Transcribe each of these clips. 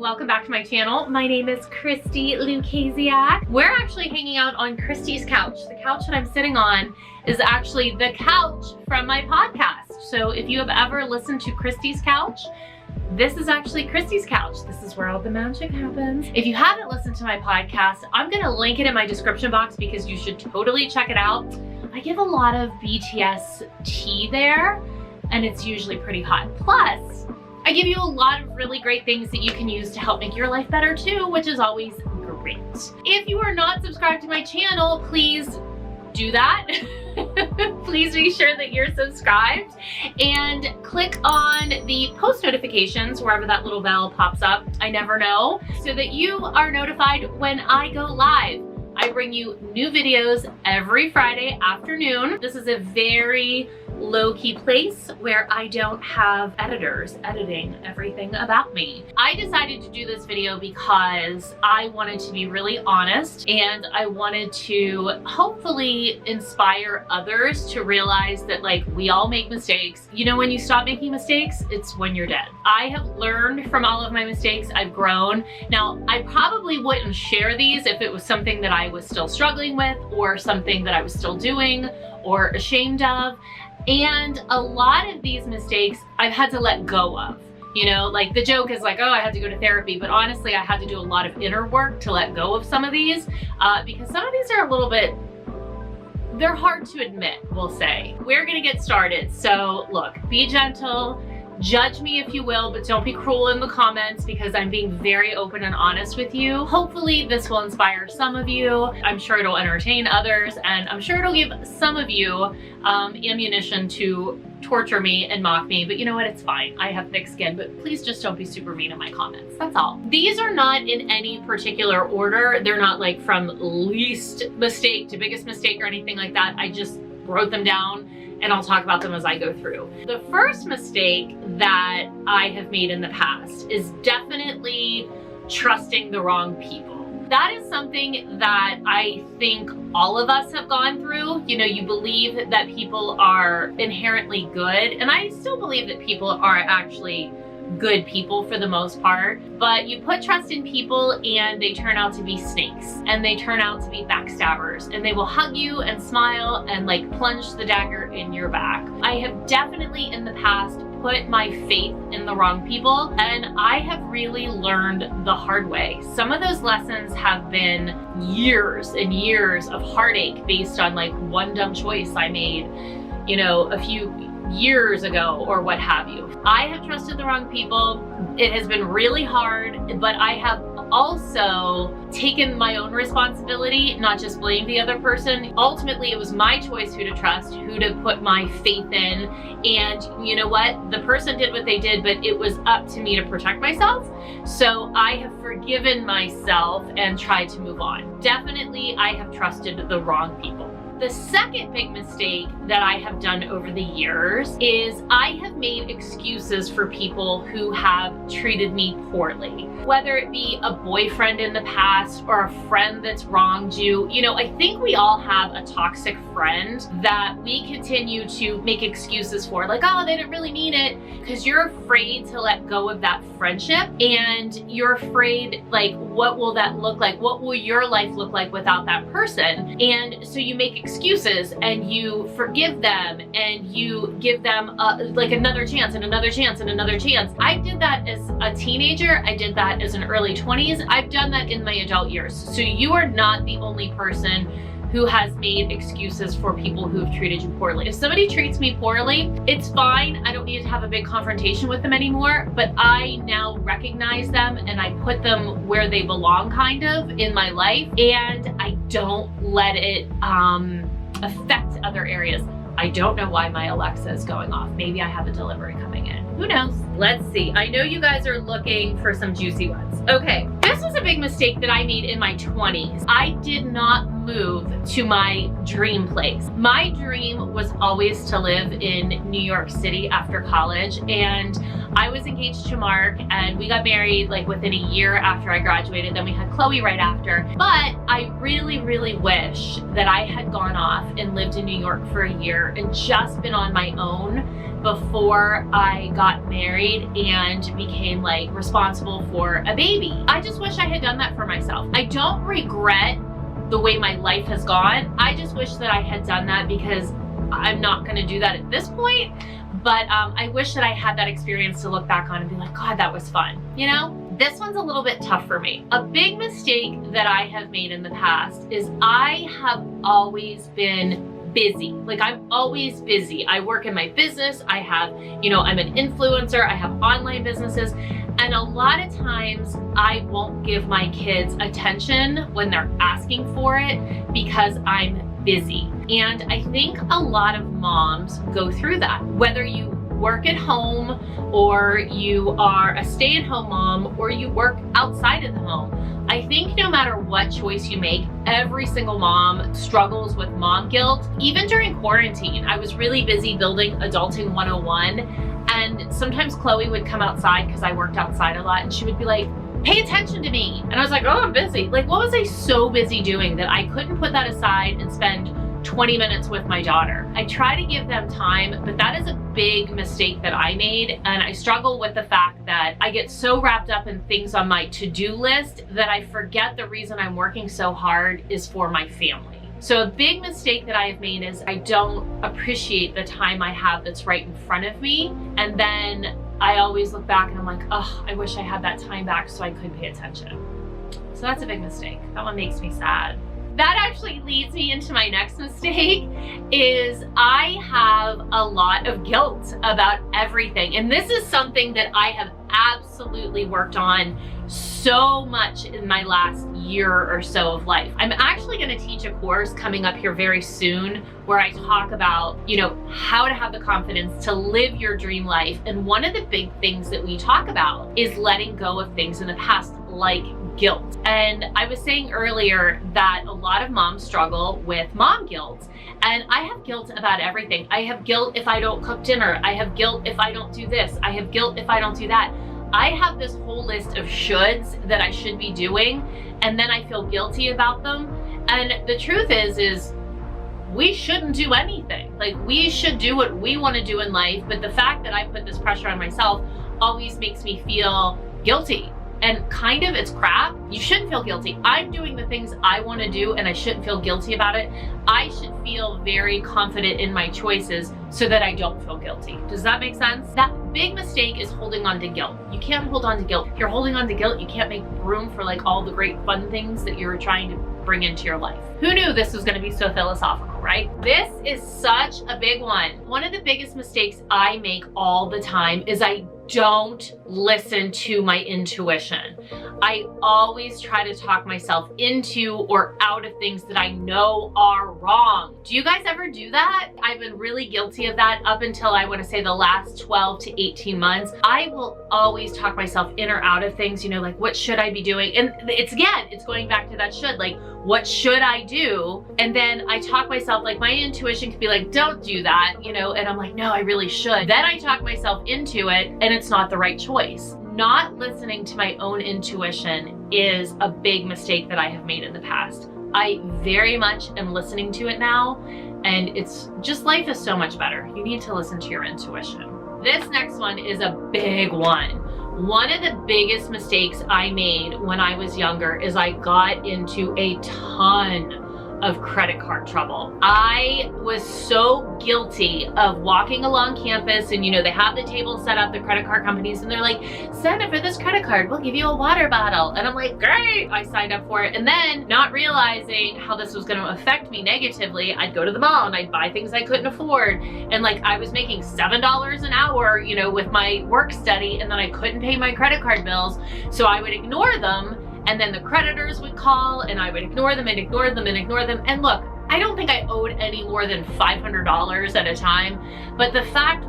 welcome back to my channel. My name is Christi Lukasiak. We're actually hanging out on Christi's couch. The couch that I'm sitting on is actually the couch from my podcast. So if you have ever listened to Christi's couch, this is actually Christi's couch. This is where all the magic happens. If you haven't listened to my podcast, I'm gonna link it in my description box because you should totally check it out. I give a lot of BTS tea there, and it's usually pretty hot. Plus, I give you a lot of really great things that you can use to help make your life better too, which is always great. If you are not subscribed to my channel, please do that. Please be sure that you're subscribed and click on the post notifications wherever that little bell pops up. I never know, so that you are notified when I go live. I bring you new videos every Friday afternoon. This is a very low-key place where I don't have editors editing everything about me. I decided to do this video because I wanted to be really honest, and I wanted to hopefully inspire others to realize that, like, we all make mistakes. You know, when you stop making mistakes, it's when you're dead. I have learned from all of my mistakes. I've grown. Now, I probably wouldn't share these if it was something that I was still struggling with or something that I was still doing or ashamed of. And a lot of these mistakes I've had to let go of. You know, like the joke is like, oh, I had to go to therapy, but honestly, I had to do a lot of inner work to let go of some of these because some of these are a little bit, they're hard to admit, we'll say. We're gonna get started. So look, be gentle. Judge me if you will, but don't be cruel in the comments because I'm being very open and honest with you. Hopefully this will inspire some of you. I'm sure it'll entertain others, and I'm sure it'll give some of you ammunition to torture me and mock me, but you know what, it's fine. I have thick skin, but please just don't be super mean in my comments. That's all. These are not in any particular order. They're not like from least mistake to biggest mistake or anything like that. I just wrote them down and I'll talk about them as I go through. The first mistake that I have made in the past is definitely trusting the wrong people. That is something that I think all of us have gone through. You know, you believe that people are inherently good, and I still believe that people are actually good people for the most part, but you put trust in people and they turn out to be snakes, and they turn out to be backstabbers, and they will hug you and smile and like plunge the dagger in your back. I have definitely in the past put my faith in the wrong people, and I have really learned the hard way. Some of those lessons have been years and years of heartache based on like one dumb choice I made, you know, a few years ago or what have you. I have trusted the wrong people. It has been really hard, but I have also taken my own responsibility, not just blame the other person. Ultimately, it was my choice who to trust, who to put my faith in. And you know what? The person did what they did, but it was up to me to protect myself. So I have forgiven myself and tried to move on. Definitely, I have trusted the wrong people. The second big mistake that I have done over the years is I have made excuses for people who have treated me poorly. Whether it be a boyfriend in the past or a friend that's wronged you. You know, I think we all have a toxic friend that we continue to make excuses for. Like, oh, they didn't really mean it, because you're afraid to let go of that friendship, and you're afraid, like, what will that look like? What will your life look like without that person? And so you make excuses and you forgive them and you give them like another chance and another chance and another chance. I did that as a teenager. I did that as an early 20s. I've done that in my adult years. So you are not the only person who has made excuses for people who have treated you poorly. If somebody treats me poorly, it's fine. I don't need to have a big confrontation with them anymore, but I now recognize them and I put them where they belong kind of in my life, and I don't let it affect other areas. I don't know why my Alexa is going off. Maybe I have a delivery coming in. Who knows? Let's see. I know you guys are looking for some juicy ones. Okay, this was a big mistake that I made in my 20s. I did not move to my dream place. My dream was always to live in New York City after college, and I was engaged to Mark and we got married like within a year after I graduated. Then we had Chloe right after. But I really, really wish that I had gone off and lived in New York for a year and just been on my own before I got married and became like responsible for a baby. I just wish I had done that for myself. I don't regret the way my life has gone. I just wish that I had done that because I'm not gonna do that at this point. But I wish that I had that experience to look back on and be like, God, that was fun. You know, this one's a little bit tough for me. A big mistake that I have made in the past is I have always been busy. Like, I'm always busy. I work in my business. I have, you know, I'm an influencer. I have online businesses. And a lot of times I won't give my kids attention when they're asking for it because I'm busy. And I think a lot of moms go through that. Whether you work at home or you are a stay-at-home mom or you work outside of the home, I think no matter what choice you make, every single mom struggles with mom guilt. Even during quarantine, I was really busy building Adulting 101, and sometimes Chloe would come outside because I worked outside a lot and she would be like, pay attention to me. And I was like, oh, I'm busy. Like, what was I so busy doing that I couldn't put that aside and spend 20 minutes with my daughter? I try to give them time, but that is a big mistake that I made. And I struggle with the fact that I get so wrapped up in things on my to-do list that I forget the reason I'm working so hard is for my family. So a big mistake that I have made is I don't appreciate the time I have that's right in front of me. And then I always look back and I'm like, oh, I wish I had that time back so I could pay attention. So that's a big mistake. That one makes me sad. That actually leads me into my next mistake, is I have a lot of guilt about everything. And this is something that I have absolutely worked on so much in my last year or so of life. I'm actually going to teach a course coming up here very soon where I talk about, you know, how to have the confidence to live your dream life. And one of the big things that we talk about is letting go of things in the past, like guilt. And I was saying earlier that a lot of moms struggle with mom guilt. And I have guilt about everything. I have guilt if I don't cook dinner. I have guilt if I don't do this. I have guilt if I don't do that. I have this whole list of shoulds that I should be doing, and then I feel guilty about them. And the truth is we shouldn't do anything. Like, we should do what we want to do in life, but the fact that I put this pressure on myself always makes me feel guilty. And kind of, it's crap. You shouldn't feel guilty. I'm doing the things I want to do and I shouldn't feel guilty about it. I should feel very confident in my choices so that I don't feel guilty. Does that make sense? That big mistake is holding on to guilt. You can't hold on to guilt. If you're holding on to guilt, you can't make room for like all the great fun things that you're trying to bring into your life. Who knew this was going to be so philosophical, right? This is such a big one. One of the biggest mistakes I make all the time is I don't listen to my intuition. I always try to talk myself into or out of things that I know are wrong. Do you guys ever do that? I've been really guilty of that up until I want to say the last 12 to 18 months. I will always talk myself in or out of things, you know, like what should I be doing? And it's going back to that should, like what should I do? And then I talk myself, like my intuition could be like, don't do that, you know, and I'm like, no, I really should. Then I talk myself into it and it's not the right choice. Not listening to my own intuition is a big mistake that I have made in the past. I very much am listening to it now, and it's just, life is so much better. You need to listen to your intuition. This next one is a big one. One of the biggest mistakes I made when I was younger is I got into a ton of credit card trouble. I was so guilty of walking along campus and, you know, they have the table set up, the credit card companies, and they're like, sign up for this credit card, we'll give you a water bottle. And I'm like, great, I signed up for it. And then not realizing how this was gonna affect me negatively, I'd go to the mall and I'd buy things I couldn't afford. And like, I was making $7 an hour, you know, with my work study, and then I couldn't pay my credit card bills. So I would ignore them. And then the creditors would call and I would ignore them and ignore them and ignore them. And look, I don't think I owed any more than $500 at a time. But the fact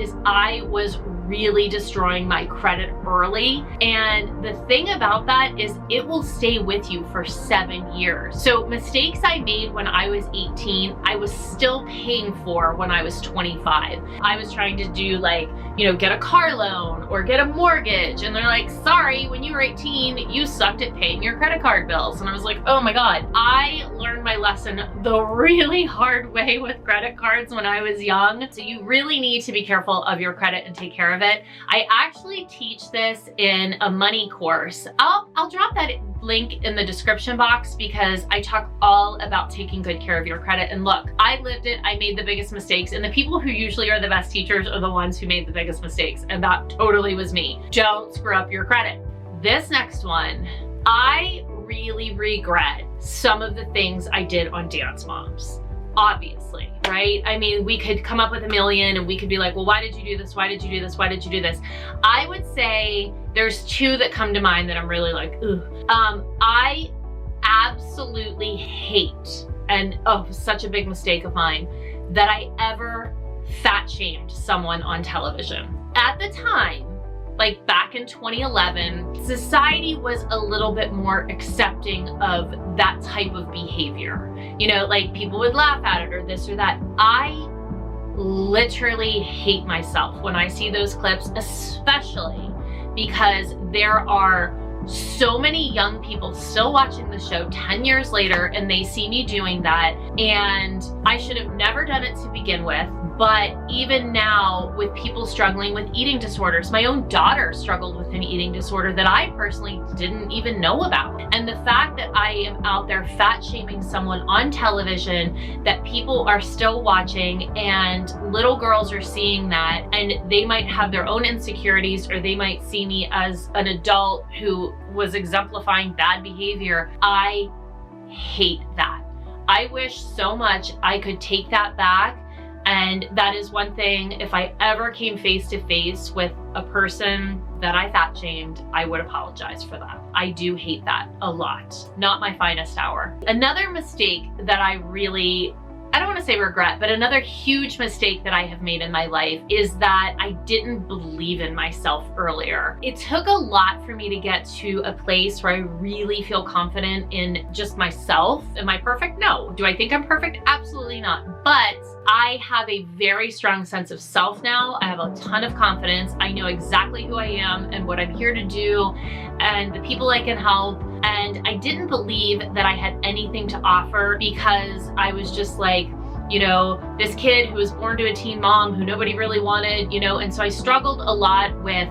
is I was really destroying my credit early. And the thing about that is it will stay with you for 7 years. So mistakes I made when I was 18, I was still paying for when I was 25. I was trying to do like, you know, get a car loan or get a mortgage. And they're like, sorry, when you were 18, you sucked at paying your credit card bills. And I was like, oh my God. I learned my lesson the really hard way with credit cards when I was young. So you really need to be careful of your credit and take care of it. I actually teach this in a money course. I'll drop that link in the description box because I talk all about taking good care of your credit. And look, I lived it. I made the biggest mistakes, and the people who usually are the best teachers are the ones who made the biggest mistakes. And that totally was me. Don't screw up your credit. This next one, I really regret some of the things I did on Dance Moms. Obviously, right? I mean, we could come up with a million and we could be like, well, why did you do this? Why did you do this? Why did you do this? I would say there's two that come to mind that I'm really like, ugh. I absolutely hate, and such a big mistake of mine, that I ever fat shamed someone on television. At the time, like back in 2011, society was a little bit more accepting of that type of behavior. You know, like people would laugh at it or this or that. I literally hate myself when I see those clips, especially because there are so many young people still watching the show 10 years later and they see me doing that. And I should have never done it to begin with. But even now, with people struggling with eating disorders, my own daughter struggled with an eating disorder that I personally didn't even know about. And the fact that I am out there fat shaming someone on television, that people are still watching, and little girls are seeing that, and they might have their own insecurities, or they might see me as an adult who was exemplifying bad behavior. I hate that. I wish so much I could take that back. And that is one thing, if I ever came face to face with a person that I fat shamed, I would apologize for that. I do hate that a lot. Not my finest hour. Another mistake that I don't want to say regret, but another huge mistake that I have made in my life is that I didn't believe in myself earlier. It took a lot for me to get to a place where I really feel confident in just myself. Am I perfect? No. Do I think I'm perfect? Absolutely not. But I have a very strong sense of self now. I have a ton of confidence. I know exactly who I am and what I'm here to do and the people I can help. And I didn't believe that I had anything to offer because I was just like, you know, this kid who was born to a teen mom who nobody really wanted, you know, and so I struggled a lot with,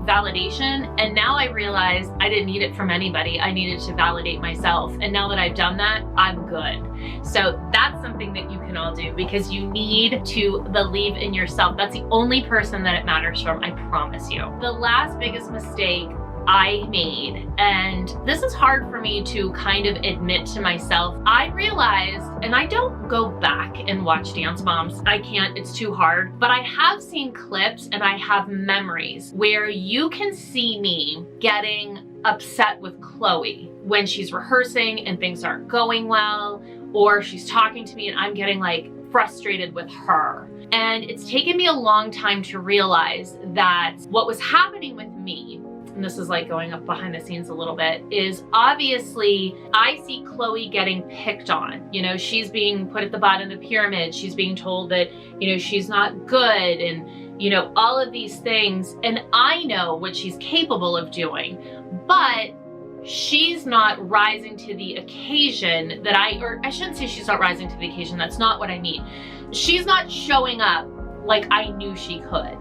validation. And now I realize I didn't need it from anybody. I needed to validate myself. And now that I've done that, I'm good. So that's something that you can all do because you need to believe in yourself. That's the only person that it matters from, I promise you. The last biggest mistake I made, and this is hard for me to kind of admit to myself, I realized, and I don't go back and watch Dance Moms, I can't, it's too hard, but I have seen clips and I have memories where you can see me getting upset with Chloe when she's rehearsing and things aren't going well, or she's talking to me and I'm getting like frustrated with her. And it's taken me a long time to realize that what was happening with me, and this is like going up behind the scenes a little bit, is obviously I see Chloe getting picked on. You know, she's being put at the bottom of the pyramid. She's being told that, you know, she's not good and, you know, all of these things. And I know what she's capable of doing, but she's not rising to the occasion that I shouldn't say she's not rising to the occasion. That's not what I mean. She's not showing up like I knew she could.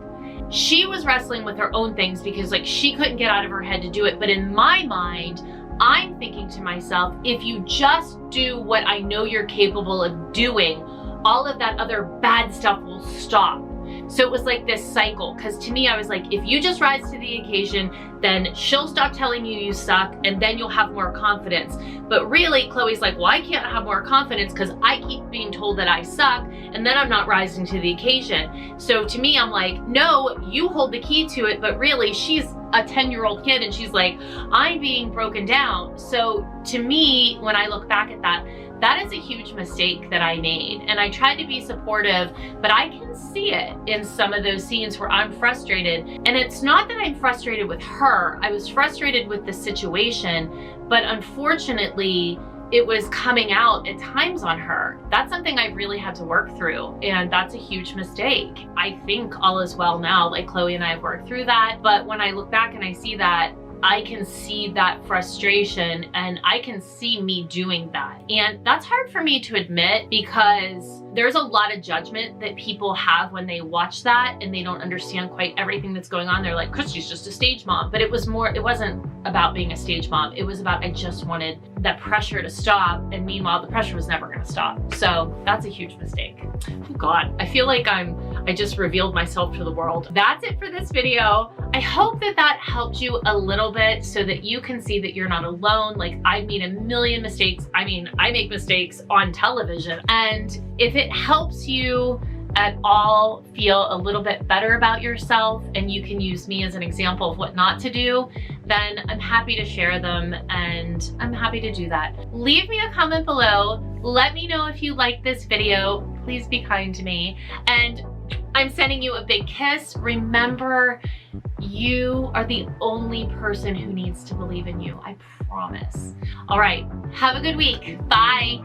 She was wrestling with her own things because like she couldn't get out of her head to do it. But in my mind, I'm thinking to myself, if you just do what I know you're capable of doing, all of that other bad stuff will stop. So it was like this cycle, because to me, I was like, if you just rise to the occasion, then she'll stop telling you you suck, and then you'll have more confidence. But really, Chloe's like, well, I can't have more confidence because I keep being told that I suck, and then I'm not rising to the occasion. So to me, I'm like, no, you hold the key to it, but really, she's a 10-year-old kid, and she's like, I'm being broken down. So to me, when I look back at that, that is a huge mistake that I made. And I tried to be supportive, but I can see it in some of those scenes where I'm frustrated. And it's not that I'm frustrated with her. I was frustrated with the situation, but unfortunately, it was coming out at times on her. That's something I really had to work through, and that's a huge mistake. I think all is well now, like Chloe and I have worked through that, but when I look back and I see that, I can see that frustration and I can see me doing that. And that's hard for me to admit because there's a lot of judgment that people have when they watch that and they don't understand quite everything that's going on. They're like, Christi's just a stage mom. But it wasn't about being a stage mom. It was about, I just wanted that pressure to stop. And meanwhile, the pressure was never gonna stop. So that's a huge mistake. Oh God, I feel like I just revealed myself to the world. That's it for this video. I hope that that helped you a little bit so that you can see that you're not alone. Like, I've made a million mistakes. I mean, I make mistakes on television. And if it helps you at all feel a little bit better about yourself and you can use me as an example of what not to do, then I'm happy to share them and I'm happy to do that. Leave me a comment below. Let me know if you like this video. Please be kind to me. And I'm sending you a big kiss. Remember, you are the only person who needs to believe in you. I promise. All right, have a good week. Bye.